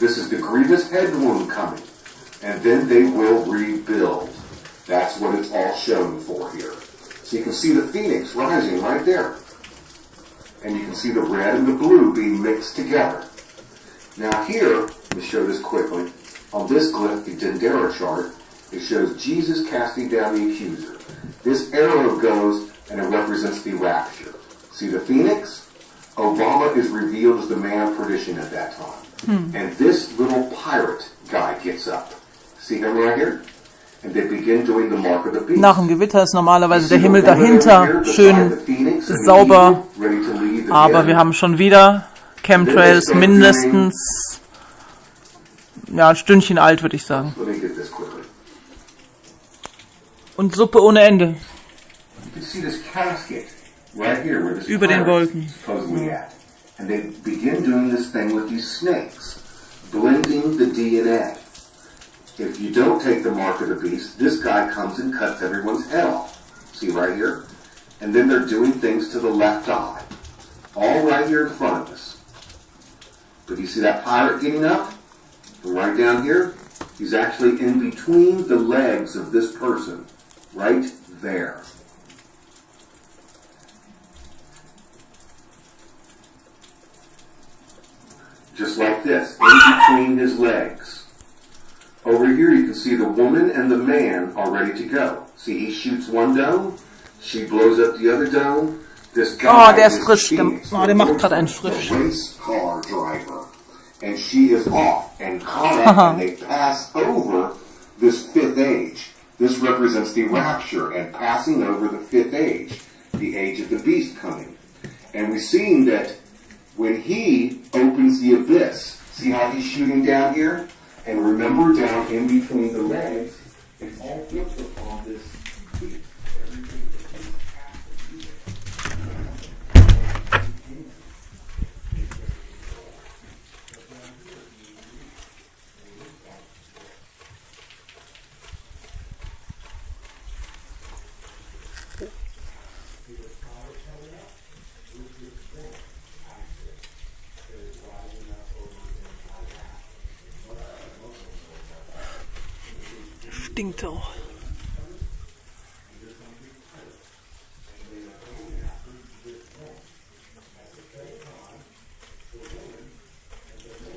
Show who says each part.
Speaker 1: This is the grievous head wound coming. And then they will rebuild. That's what it's all shown for here. So you can see the phoenix rising right there. And you can see the red and the blue being mixed together. Now here, let me show this quickly. On this glyph, the Dendera chart, it shows Jesus casting down the accuser. This arrow goes and it represents the rapture. See the phoenix? Obama is revealed as the man of perdition at that time. And this little pirate guy gets up. See him right here? And they begin doing the mark of the beast.
Speaker 2: Nach dem Gewitter ist normalerweise der Himmel dahinter schön sauber, aber wir haben schon wieder Chemtrails, mindestens ja, ein Stündchen alt, würde ich sagen. Und Suppe ohne Ende. Über den Wolken.
Speaker 1: And they begin doing this thing with these snakes, blending the DNA. If you don't take the mark of the beast, this guy comes and cuts everyone's head off. See right here? And then they're doing things to the left eye. All right here in front of us. But you see that pirate getting up? And right down here, he's actually in between the legs of this person. Right there. Just like this, in between his legs. Over here you can see the woman and the man are ready to go. See, he shoots one dome, she blows up the other dome. This guy
Speaker 2: der ist frisch. Der macht gerade einen frisch.
Speaker 1: Race car driver. And she is off and caught up and they pass over this fifth age. This represents the rapture and passing over the fifth age, the age of the beast coming. And we've seen that when he opens the abyss, see how he's shooting down here? And remember, down in between the legs, it's all built upon this beast. Everything that he has to do.
Speaker 2: Stinkt auch.